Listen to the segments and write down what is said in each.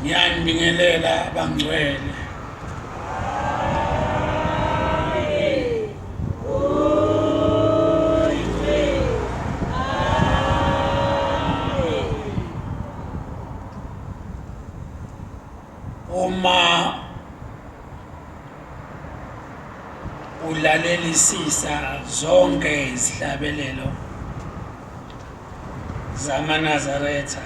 Ngiyanibingelela bangcwele. Uma ulalelisisa zonke izihlabelelo zamaNazaretha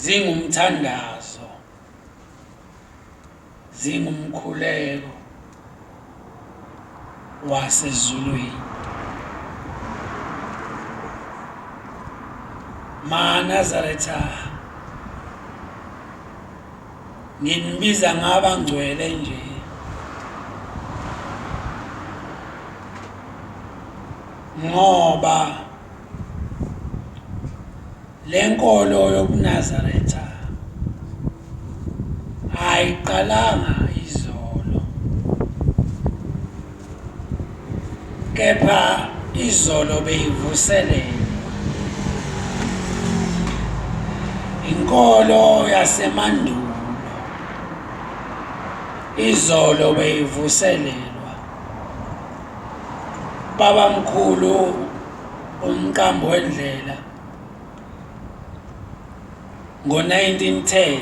zingumthandazo, zingumkhuleko wasezulwini. maNazaretha nginibiza ngabangcwele nje ngoba lenkolo yobuNazaretha ayiqalanga izolo, kepha izolo beyivuselela. Inkolo yasemandulo izolo beyivuselelwa. Babamkhulu umqambo wendlela ngo-1910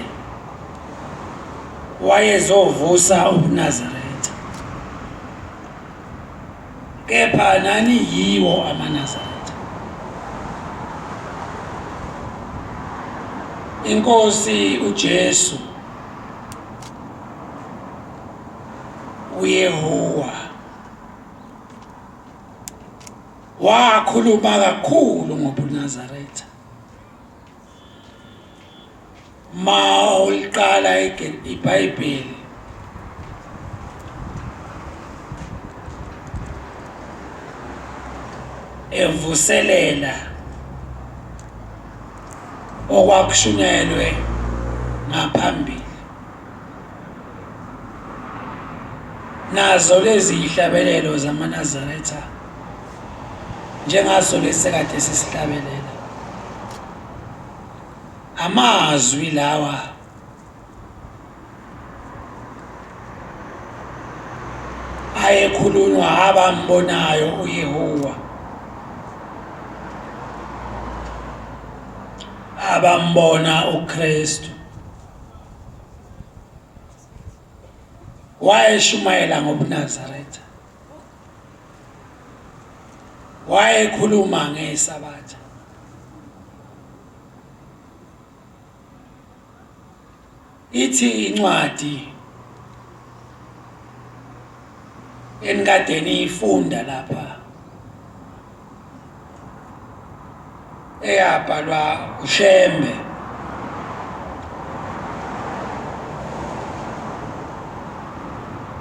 wayezovusa ubuNazaretha, kepha nani yiwo amaNazaretha. Inkosi uJesu, uYehowa wakhuluma kakhulu ngobuNazaretha. Ma uliqala iBhayibheli evuselela okwakushunyelwe ngaphambili, nazo lezi ihlabelelo zamaNazaretha njengaso lesikade sisihlabelela, amazwi lawa ayekhulunywa abambonayo uYehowa, abambona uKristu. Wayeshumayela ngobuNazaretha, wayekhuluma ngeSabatha. Ithi incwadi enikade niyifunda lapha eyabhalwa uShembe,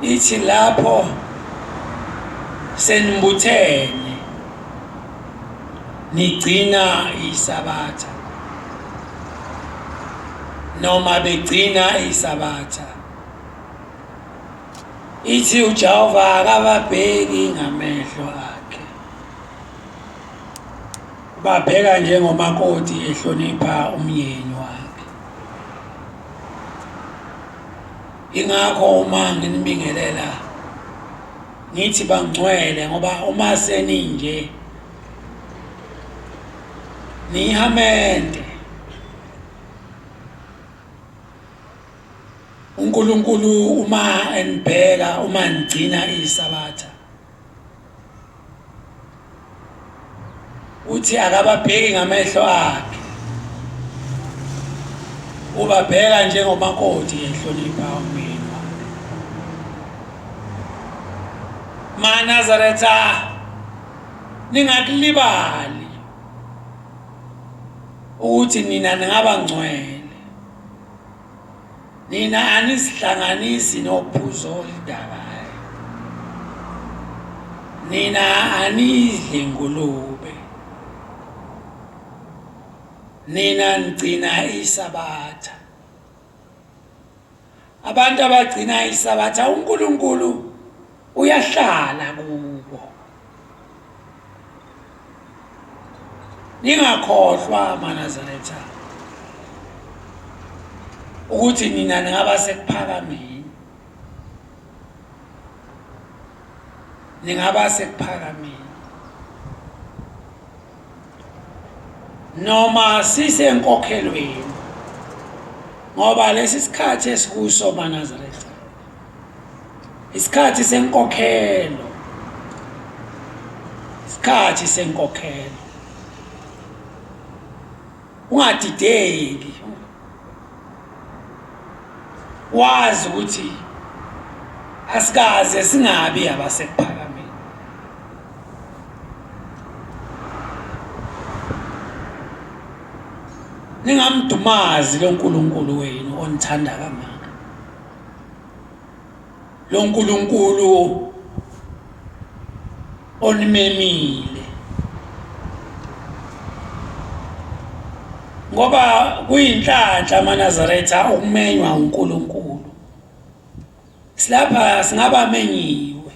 ithi lapho senimbuthene nigcina iSabatha noma begcina iSabatha, ithi uJehova akababheki ngamehlo akhe, babheka njengomakoti ehlonipha umyeni wakhe. Ingakho uma nginibingelela ngithi bangcwele, ngoba uma seninje nihamente uNkulunkulu uma enibheka, uma nigcina iSabatha, uthi akababheki ngamehlo akhe, ubabheka njengomakoti ehlonipha umyeni wakhe. maNazaretha ningakulibali ukuthi nina ningabangcwele. Nina anisihlanganisi nophuzo oludakayo, nina anidli ngulube, nina nigcina iSabatha. Abantu abagcina iSabatha uNkulunkulu uyahlala kubo. Ningakhohlwa maNazaretha ukuthi nina ningaba sekuphakameni, ningaba sekuphakameni noma sisenkokhelweni, ngoba lesi sikhathi esikuso maNazaretha isikhathi senkokhelo, isikhathi senkokhelo. Ungadideki, wazi ukuthi asikaze singabi abasekuphakameni. Ningamdumazi lo nkulunkulu wenu onithanda kangaka, lo nkulunkulu onimemile, ngoba kuyinhlanhla maNazaretha ukumenywa uNkulunkulu. Silapha singabamenyiwe,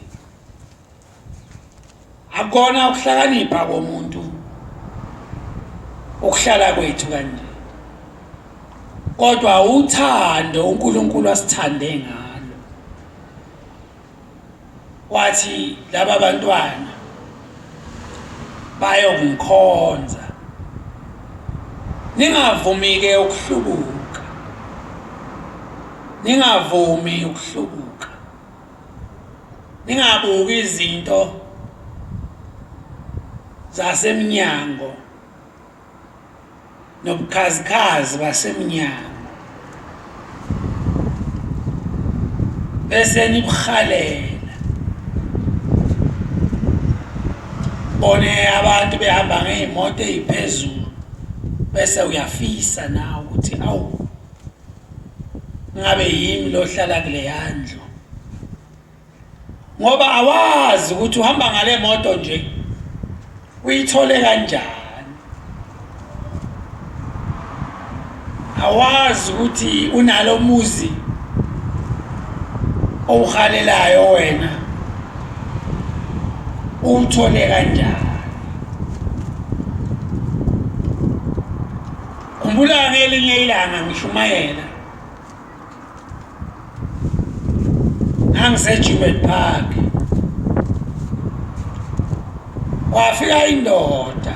akona ukuhlakanipha komuntu ukuhlala kwethu kanje, kodwa uthando uNkulunkulu asithande ngalo. Wathi laba bantwana bayokungikhonza. Ningavumi-ke ukuhlubuka, ningavumi ukuhlubuka, ningabuki izinto zasemnyango nobukhazikhazi basemnyango bese nibuhalela. Bone abantu behamba ngey'moto ey'phezulu bese uyafisa nawe ukuthi awu, ngabe yimi lo hlala kule yandlu, ngoba awazi ukuthi uhamba ngale moto nje uyithole kanjani. Awazi ukuthi unalo muzi owuhalelayo wena uwuthole kanjani. Khumbula ngelinye ilanga ngishumayela ngangiseJubek Park, kwafika indoda.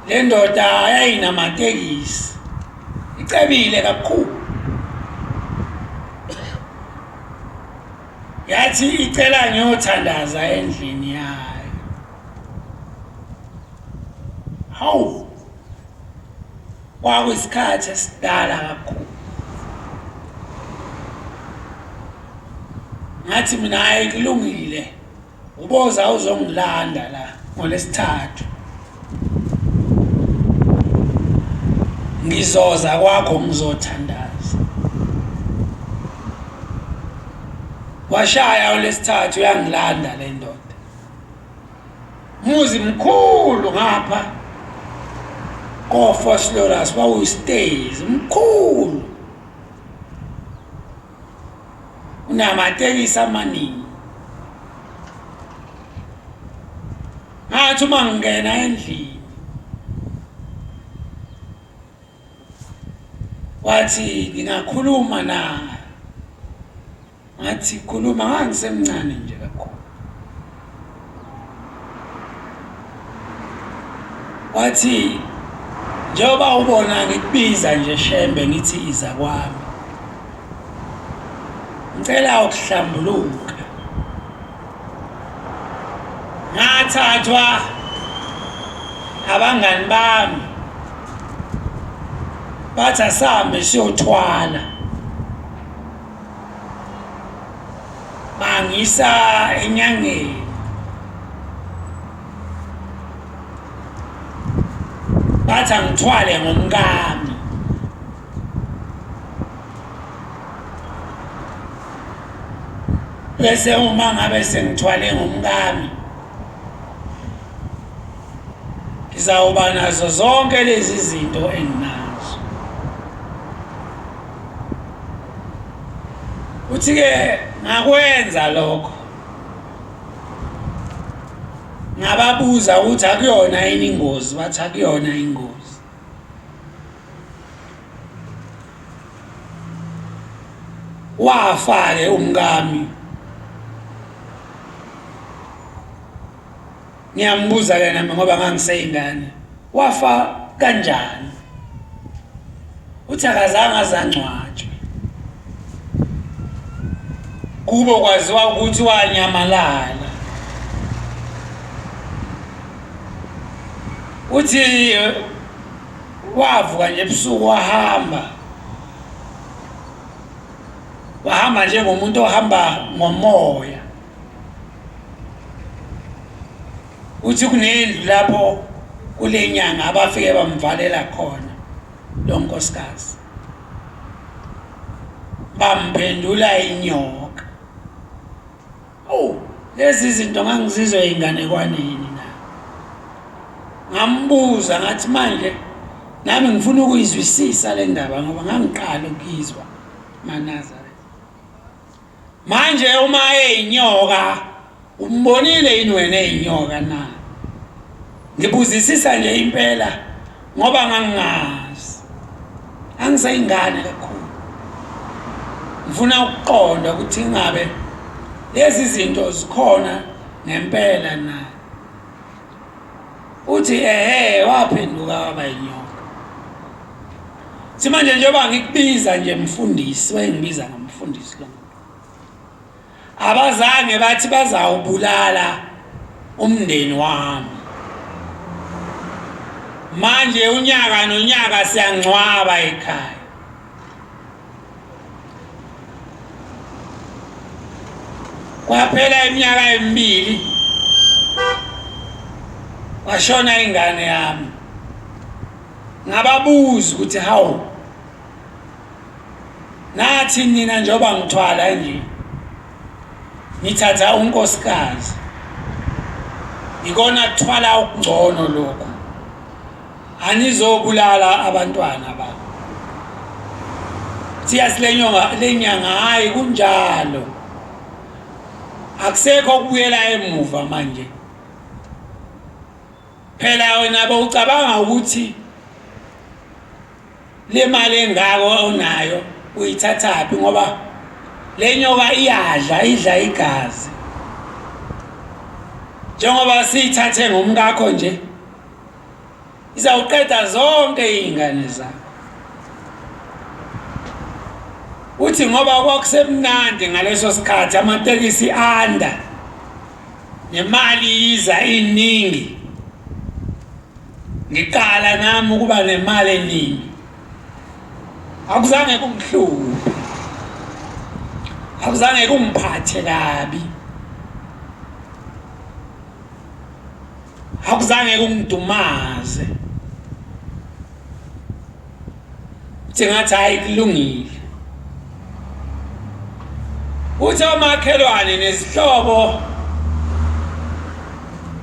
Le ndoda yayinamatekisi, icebile kakhulu. Yathi icela ngiyothandaza endlini yayo. Hawu, kwakuyisikhathi esidala kakhulu. Ngathi mina hayi kulungile, uboza uzongilanda la ngoLesithathu, ngizoza kwakho ngizothandaza. Washaya uLesithathu uyangilanda le ndoda, muzi mkhulu ngapha koFoslorus, wawustairs mkhulu, unamatekisi amaningi. Ngathi uma ngingena endlini wathi ngingakhuluma naye. Ngathi khuluma, ngangisemncane nje kakhulu. Wathi njengoba ubona ngikubiza nje shembe ngithi iza kwami, ngicela ukuhlambuluka. Ngathathwa abangani bami bathi asambe siyothwala, bangisa enyangeni. Bathi angithwale ngomkami. Bese uma ngabe sengithwale ngomkami, ngizawuba nazo zonke lezi zinto enginazo. Uthi-ke ngakwenza lokho, ngababuza ukuthi akuyona yini ingozi. Bathi akuyona ingozi. wafa ke umkami. Ngiyambuza ke nami ngoba ngangiseyingane, wafa kanjani? Uthi akazange azangcwatshwe. Kube kwaziwa ukuthi wanyamalala. Uthi wavuka nje ebusuku wahamba njengomuntu ohamba ngomoya. Uthi kunendlu lapho kule nyanga abafike bamvalela khona lo nkosikazi, bamphendula inyoka. Lezi zinto ngangizizwe inganekwaneni na. Ngambuza ngathi manje nami ngifuna ukuyizwisisa le ndaba ngoba ngangiqala ukuyizwa maNazaretha. Manje uma eyinyoka umbonile yini wena eyinyoka na? Ngibuzisisa nje impela ngoba ngangingazi. Angisayingane kakhulu. Ngifuna ukuqonda ukuthi ngabe lezi zinto zikhona ngempela na. Uthi waphenduka waba yinyoka. Simanje njengoba ngikubiza nje mfundisi, wengibiza ngomfundisi lo. Abazange bathi bazawubulala umndeni wami. Manje unyaka nonyaka siyangcwaba ekhaya. Kwaphela iminyaka emibili washona ingane yami. Ngababuza ukuthi hawu nathi nina njengoba ngithwala nje ngithatha unkosikazi ikona kuthwala ukungcono lokho, anizobulala abantwana babo. Siyasilenyonga lenyanga hayi kunjalo, akusekho kubuyela emuva manje. Phela wena bawucabanga ukuthi le mali engako onayo uyithathaphi ngoba lenyoka idla igazi. Njengoba siyithathe ngomkakho nje izawuqeda zonke izingane zakho. Uthi ngoba kwakusemnandi ngaleso sikhathi amatekisi anda nemali iza iningi, ngiqala nami ukuba nemali eningi. Akuzange kungihluphe, akuzange kungiphathe kabi, akuzange kungidumaze. Singathi hayi kulungile. Uthi omakhelwane nezihlobo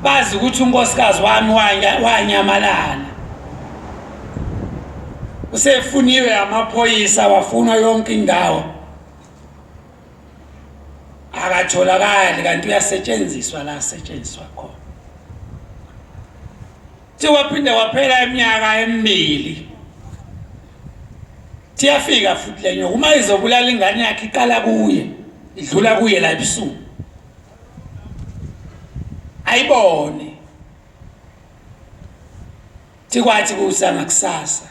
bazi ukuthi unkosikazi wami wanyamalala. Usefuniwe amaphoyisa, wafuna yonke indawo. Akatholakali kanti uyasetshenziswa la asetshenziswa khona. Waphinde waphela iminyaka emibili. Siyafika futhi lenyo uma izobulala ingane yakhe iqala kuye, idlula kuye la ebusuku. Ayibone. Kwathi kusanga kusasa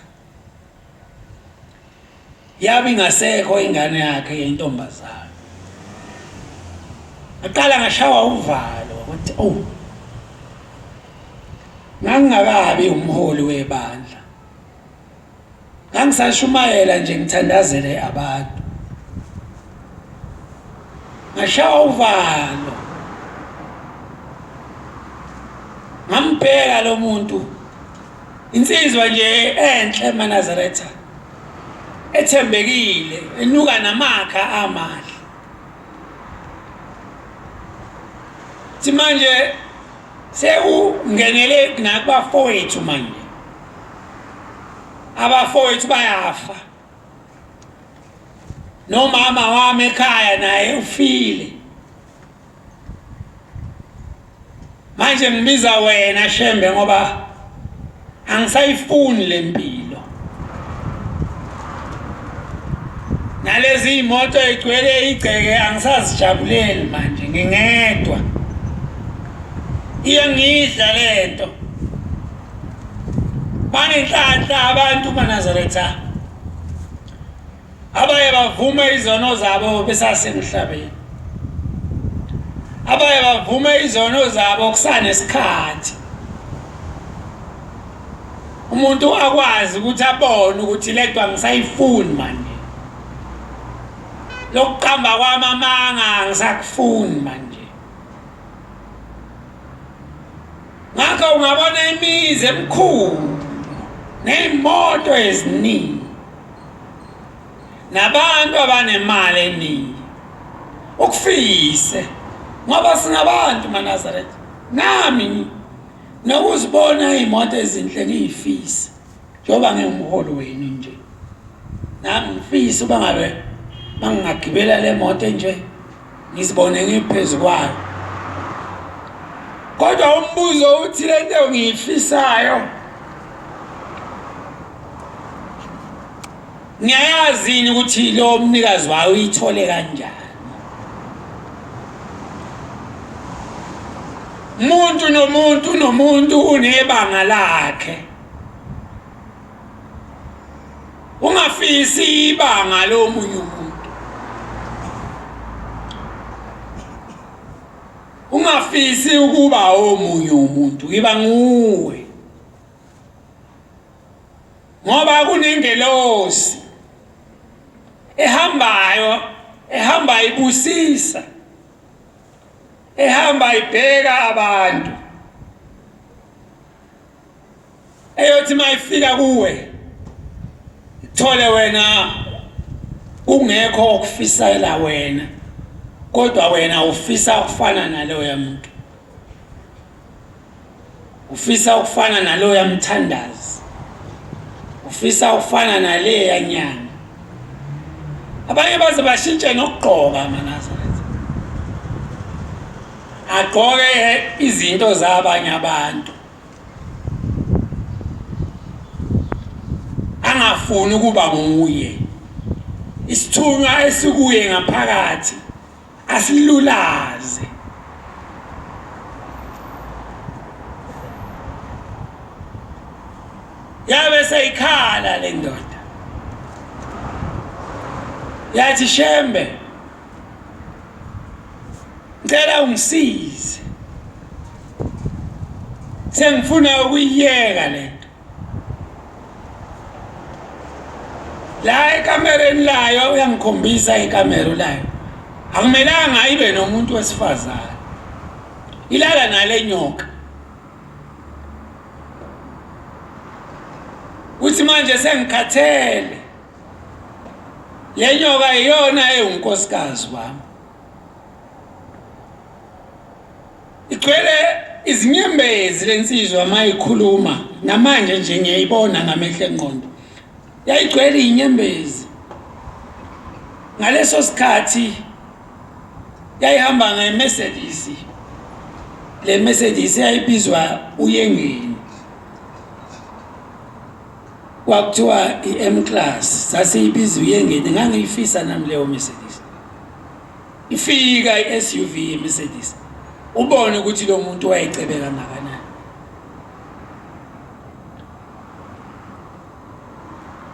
yabe ingasekho ingane yakhe yentombazana. Aqala ngashawa uvalo ukuthi ngangakabi umholi webandla. Ngangisashumayela nje ngithandazele abantu. Ngashawa uvalo. Ngambheka lo muntu. Insizwa nje enhle maNazaretha. Ethembekile, enuka namakha amahle. Manje sekungenele nakubafowethu manje. Abafowethu bayafa. Nomama wami ekhaya naye ufile. Manje ngibiza wena Shembe ngoba angisayifuni lempilo. nalezi imoto igcwele igceke angisazijabuleli manje ngingedwa iyangidla lento banenhlanhla abantu maNazaretha abaye bavume izono zabo besasemhlabeni abaye bavume izono zabo kusanesikhathi umuntu akwazi ukuthi abone ukuthi lento angisayifuni manje lokuqamba kwamamanga angisakufuni manje ngakho ungabona imizi emikhulu neimoto eziningi nabantu abanemali eningi ukufise ngoba singabantu maNazaretha nami nokuzibona imoto ezinhle ngiyifisa njoba ngingumholi wenu nje nami ngifisa uba ngabe mangingagibela le moto nje ngizibone ngiphezulu kwayo kodwa umbuzo uthi lento ngiyifisayo ngiyayazi ukuthi lo mnikazi wayo uyithole kanjani umuntu nomuntu unebanga lakhe ungafisi ibanga lomunye umuntu ungafisi ukuba omunye umuntu iba nguwe ngoba kunengelosi ehamba ibusisa ehamba ibheka abantu eyothi mayifika kuwe thole wena kungekho okufisela wena kodwa wena ufisa ukufana naloya muntu ufisa ukufana naloya mthandazi ufisa ukufana naleya nyanga abanye baze bashintshe nokugqoka maNazaretha agqoke izinto zabanye abantu angafuni ukuba nguye isithunywa esikuye ngaphakathi asilulaze yabe seyikhala le ndoda yathi Shembe ngicela ungisize sengifuna ukuyiyeka lento la ekamereni layo uyangikhombisa ikamera layo akumelanga ibe nomuntu wesifazane ilala nale nyoka uthi manje sengikhathele le nyoka iyona unkosikazi wami igcwele izinyembezi lensizwa mayikhuluma namanje nje ngiyayibona ngamehlo engqondo yayigcwele inyembezi ngaleso sikhathi yayihamba ngeMercedes le Mercedes yayibizwa uyengeni kwakuthiwa iM class sasiyibizwa uyengeni ngangiyifisa nami leyo Mercedes ifika iSUV yeMercedes ubone ukuthi lo muntu wayecebeka kangakanani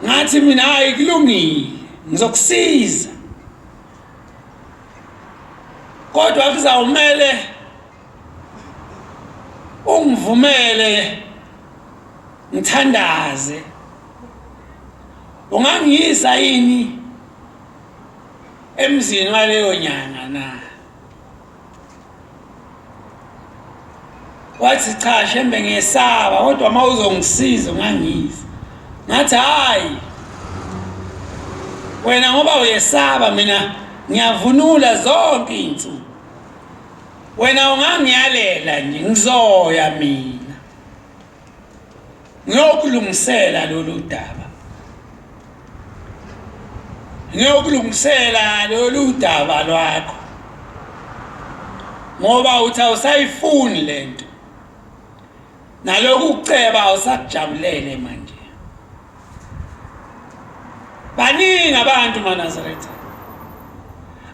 ngathi mina hayi kulungile ngizokusiza kodwa kuzawumele ungivumele ngithandaze ungangiyisa yini emzini waleyo nyanga na wathi cha Shembe ngiyesaba kodwa mawuzongisiza ungangiyisa ngathi hayi wena ngoba uyesaba mina ngiyavunula zonke izinto wena ungangiyalela nje ngizoya mina ngiyokulungisela lolu daba ngiyokulungisela lolu daba lwakho ngoba uthi awusayifuni lento naloku uceba awusakujabulele manje baningi abantu maNazaretha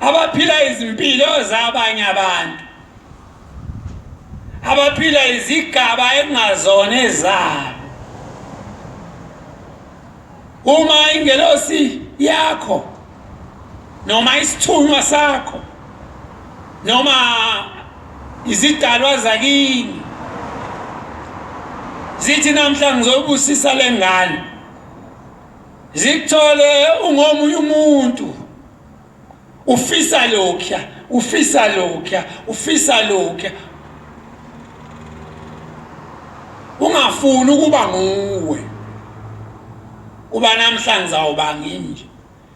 abaphila izimpilo zabanye abantu, abaphila izigaba ekungazona ezabo. Uma ingelosi yakho noma isithunywa sakho noma izidalwa zakini zithi namhla ngizobusisa lengane, zikuthole ungomunye umuntu, ufisa lokho, ufisa lokho, ufisa lokho, ungafuni ukuba nguwe, kuba namhla ngizawuba nginje,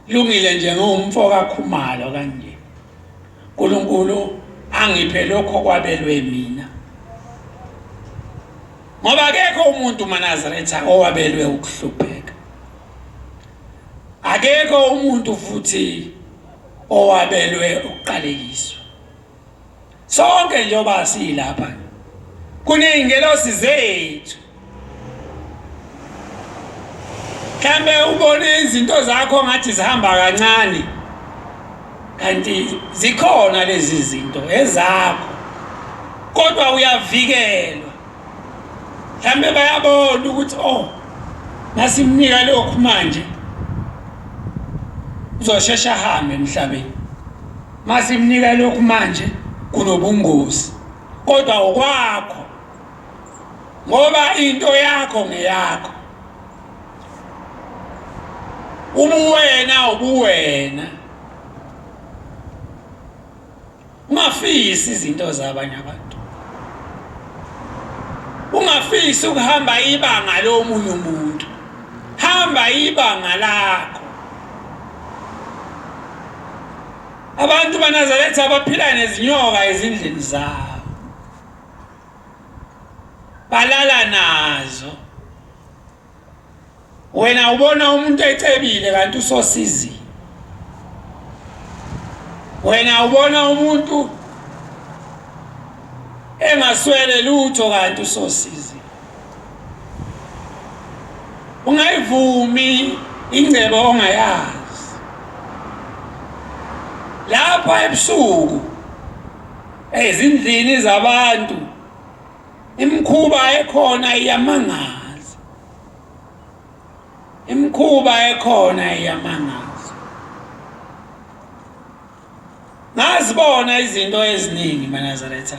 lungile nje ngumfo kaKhumalo kanje, uNkulunkulu angiphe lokho kwabelwe mina. Ngoba akekho umuntu maNazaretha owabelwe ukuhlupheka, akekho umuntu futhi owabelwe ukuqalekiswa. Sonke njengoba silapha kuney'ngelosi zethu. Mhlambe ubone izinto zakho ngathi zihamba kancane, kanti zikhona lezi zinto ezakho, kodwa uyavikelwa. Mhlambe bayabona ukuthi masimnika lokhu manje uzoshesha ahambe emhlabeni, masimnika lokhu manje kunobungozi, kodwa okwakho ngoba into yakho ngeyakho. Ubuwena ungafisi izinto zabanye abantu, ungafisi ukuhamba ibanga lomunye umuntu, hamba ibanga lakho. Abantu maNazaretha abaphila nezinyoka ezindlini zabo, balala nazo. Wena ubona umuntu ecebile kanti usosizini, wena ubona umuntu engaswele lutho kanti usosizini. Ungayivumi ingcebo ongayazi. Lapha ebusuku ezindlini zabantu imkhuba ekhona iyamangaza, imkhuba ekhona iyamangaza. Ngazibona izinto eziningi maNazaretha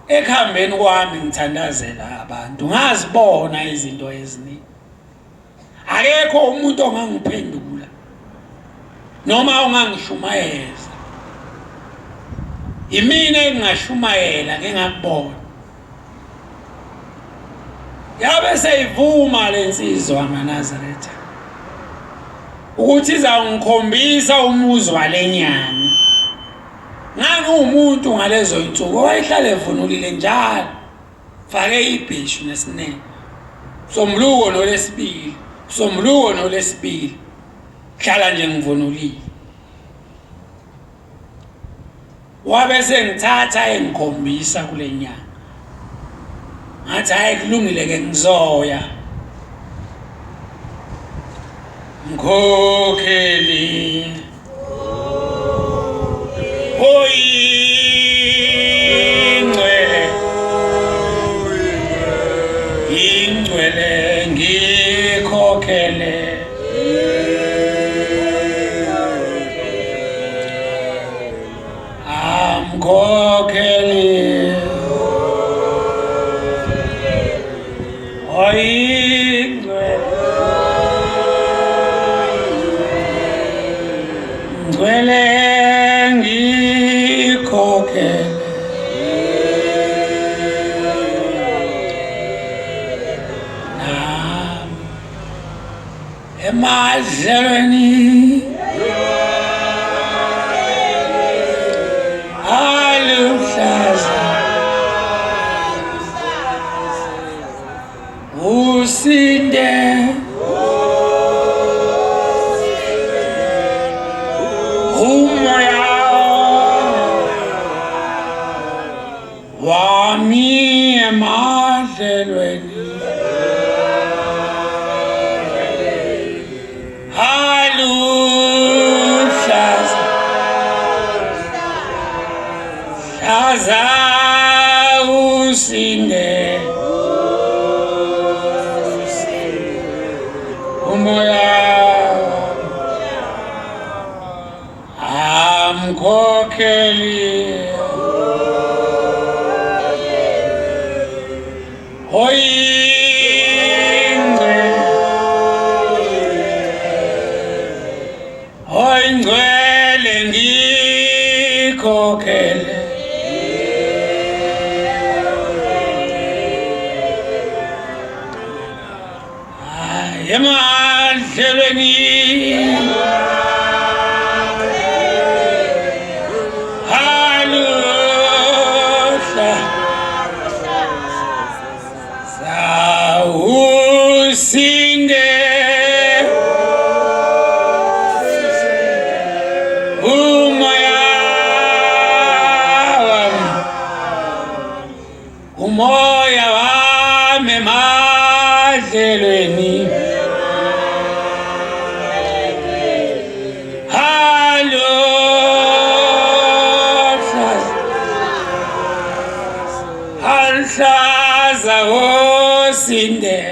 ekuhambeni kwami ngithandazela abantu, ngazibona izinto eziningi. Akekho umuntu ongangiphendula noma ongangishumayeza, imina engingashumayela ngingakubona. Yabe seyivuma lensizwa maNazaretha ukuthi izawungikhombisa umuzi walenyanga. Ngangumuntu ngalezo insuku owayehlala evunulile njalo, fake ibhishu nesinene, somluko nolesibili, somluko nolesibili, hlala nje ngivunulile. Wabe sengithatha engikhombisa kule nyanga, ngathi hayi kulungile-ke ngizoya. Mkhokheli ingcwele ngikhokhele, amkhokheli ingcwele ngikhokhele, nami emadlelweni aluhlaza usinde umoya wami emadlelweni Oyingcwele ngikhokhele emadlelweni haluhla zawusinde umoya wami emadlelweni Hlaza wosinde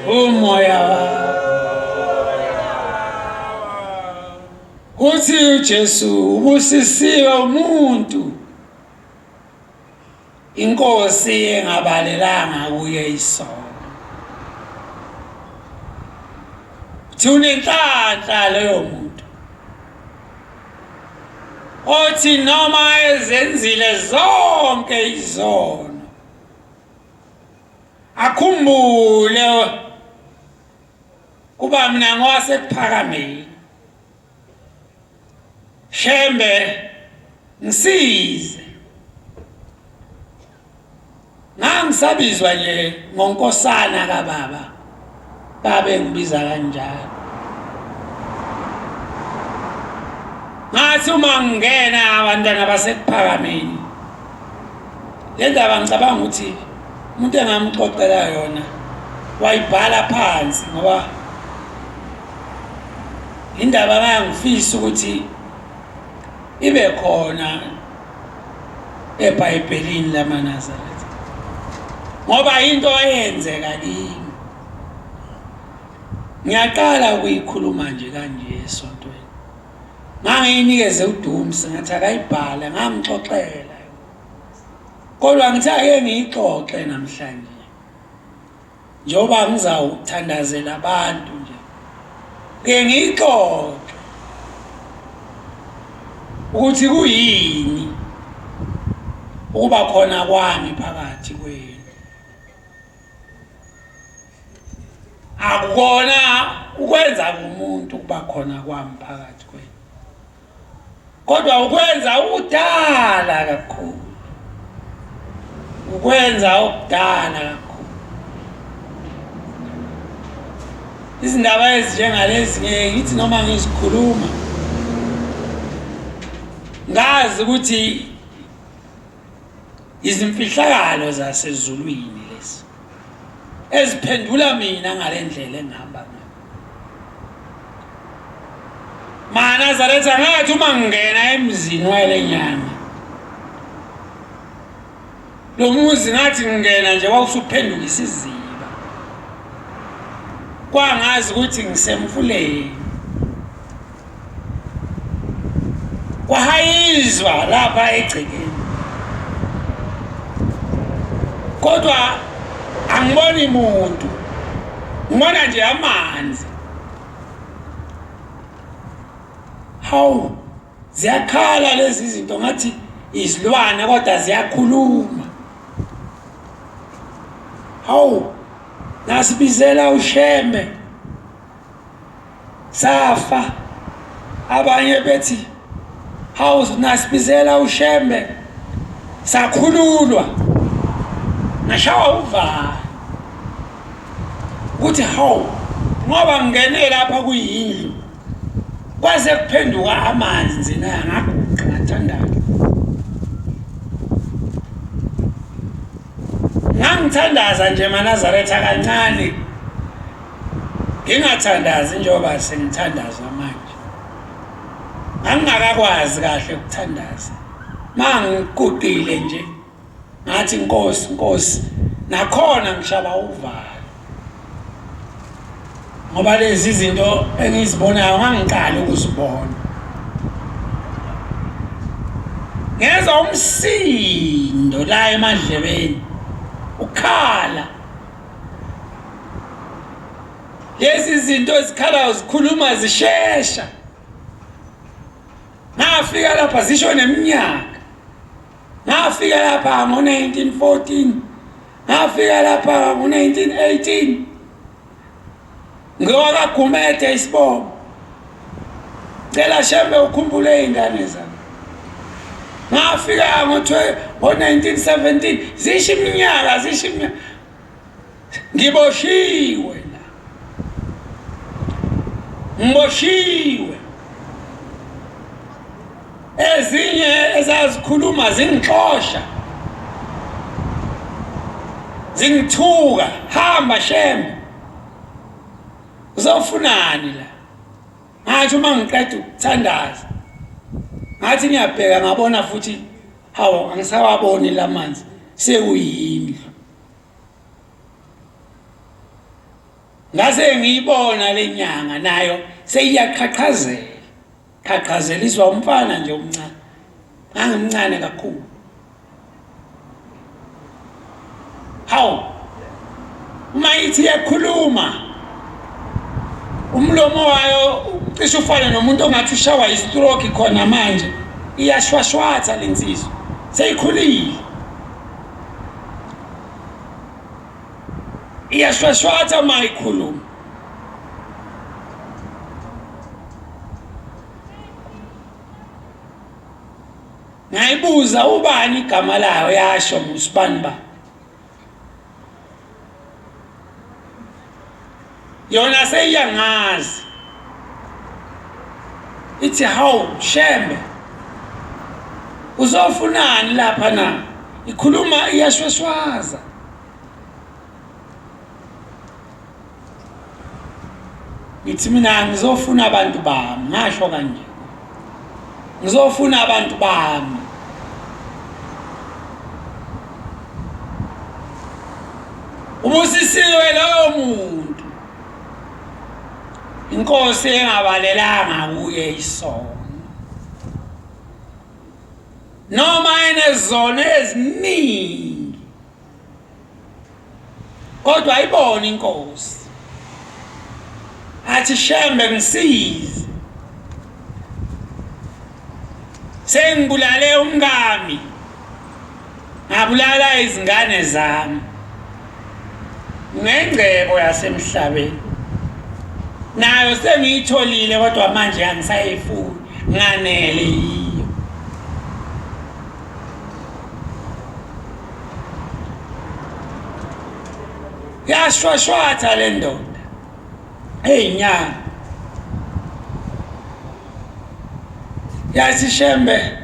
umoya uthi uJesu ubusisiwe umuntu Inkosi engabalelanga kuye isono unenhlanhla leyo muntu othi noma ezenzile zonke izono akhumbule kuba mina ngowasekuphakameni shembe ngisize ngangisabizwa nje ngonkosana kaBaba babe ngibiza kanjalo ngathi uma ngena abantwana basekuphakameni le ndaba ngicabanga ukuthi umuntu engamxoxela yona wayibhala phansi ngoba indaba ngangifisa ukuthi ibe khona eBhayibhelini lamaNazaretha ngoba into eyenzeka kimi ngiyaqala ukuyikhuluma nje kanje esontweni ngangiyinikeze uDumsi ngathi akayibhala ngamxoxela kodwa ngithi ake ngiyixoxe namhlanje njoba ngizawuthandazela abantu nje ke ngiyixoxe ukuthi kuyini ukuba khona kwami phakathi kwenu akukona ukwenza kumuntu kuba khona kwami phakathi kwenu kodwa ukwenza udala kakhulu ukwenza okudala kakhulu izindaba ezinjengalezi ngithi noma ngizikhuluma ngazi ukuthi izimfihlakalo zasezulwini lezi eziphendula mina ngalendlela engihamba ngayo maNazaretha ngathi uma ngingena emzini walenyanga lo muzi ngathi ngingena nje wawusuphenduka isiziba kwangazi ukuthi ngisemfuleni kwahayizwa lapha egcekeni kodwa angiboni muntu ngibona nje amanzi hawu ziyakhala lezi zinto ngathi izilwane kodwa ziyakhuluma hawu nasibizela ushembe safa abanye bethi hawu nasibizela ushembe sakhululwa nashawa uvalo ukuthi hawu ngoba ngingene lapha kuyindlu kwaze kuphenduka amanzi na ngathanda ngangithandaza nje maNazaretha kancane ngingathandazi njengoba sengithandaza manje ngangakakwazi kahle ukuthandaza mangikuqile nje ngathi Nkosi nakhona ngishaba uvalo ngoba lezi zinto engizibonayo ngangiqala ukuzibona ngezwa umsindo la emadlebeni ukhala lezi zinto ezikhala zikhuluma zishesha ngafika lapha zisho neminyaka ngafika lapha ngo-1914 ngafika lapha ngo-1918 ngowakagumede isibongo cela Shembe ukhumbule iy'ngane zami ngafika ngo-1917 zisho iminyaka ngiboshiwe la ngiboshiwe ezinye ezazikhuluma zingixosha zingithuka hamba Shembe uzofunani la ngathi uma ngiqeda ukuthandaza ngathi ngiyabheka ngabona futhi hawo angisawaboni lamanzi sekuyindlu ngase ngiyibona lenyanga nayo seyiyaqhaqhazeliswa umfana nje omncane ngangimncane kakhulu hawo uma ithi yakhuluma umlomo wayo cishe ufana nomuntu ongathi ushawa istroke khona manje iyashwashwatha lensizwa seyikhulile iyashwashwatha uma ikhuluma ngayibuza ubani igama layo yasho musibani ba yona seyiyangazi ithi hawu Shembe uzofunani lapha na ikhuluma iyashwashwaza ngithi mina ngizofuna abantu bami ngasho kanje ngizofuna abantu bami ubusisiwe lowo muntu Inkosi engabalelanga kuye isono noma enezono eziningi kodwa ayibona Inkosi athi Shembe ngisize sengibulale umngami ngabulala izingane zami ngengcebo yasemhlabeni nayo sengiyitholile kodwa manje angisayifuni nganele yiyo yashwashwatha le ndoda nyana yathi Shembe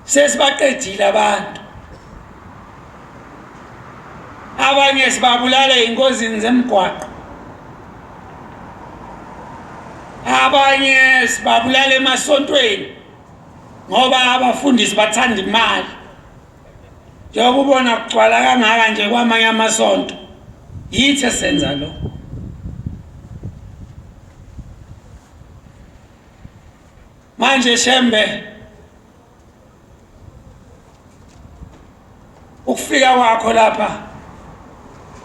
sesibaqedile abantu abanye sibabulale ingozini zemgwaqo abanye sibabulale emasontweni ngoba abafundisi bathanda imali njengoba ubona kugcwala kangaka nje kwamanye amasonto yithi senza lo manje Shembe ukufika kwakho lapha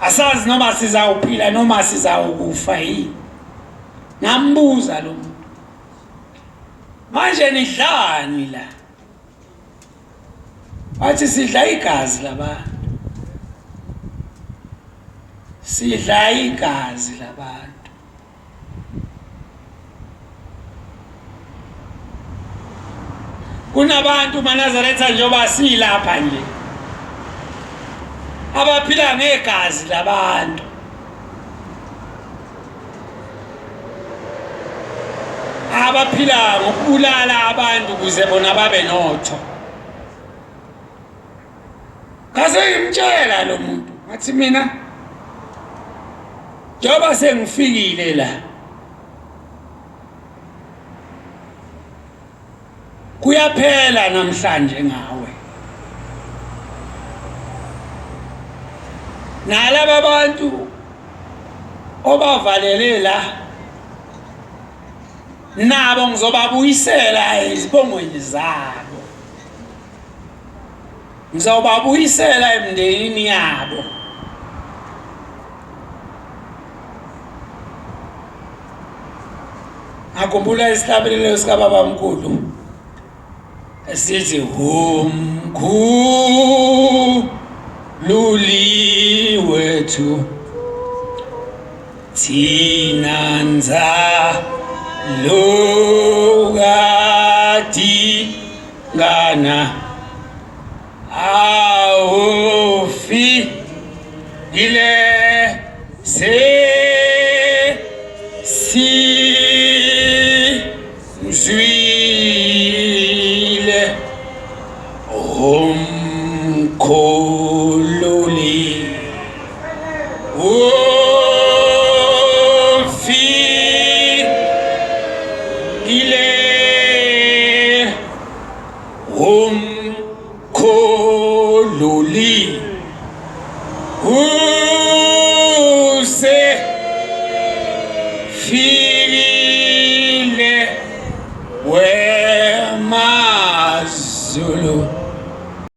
asazi noma sizawuphila noma sizawukufa yini ngambuza lo muntu manje nidlani la wathi sidla igazi labantu sidla igazi labantu kunabantu maNazaretha njengoba silapha nje abaphila ngegazi labantu abaphila ngokubulala abantu ukuze bona babe notho kase ngimtshela lo muntu ngathi mina njengoba sengifikile la kuyaphela namhlanje ngawe nalaba bantu obavalele la nabo ngizobabuyisela izibongweni zabo, ngizobabuyisela emndenini yabo. Ngakhumbula isihlabelelo sikaBabamkhulu esithi umkhululi wethu thina nzalokadingana awufikile sesizwile umkhululi ufikile umkhululi usefikile wemaZulu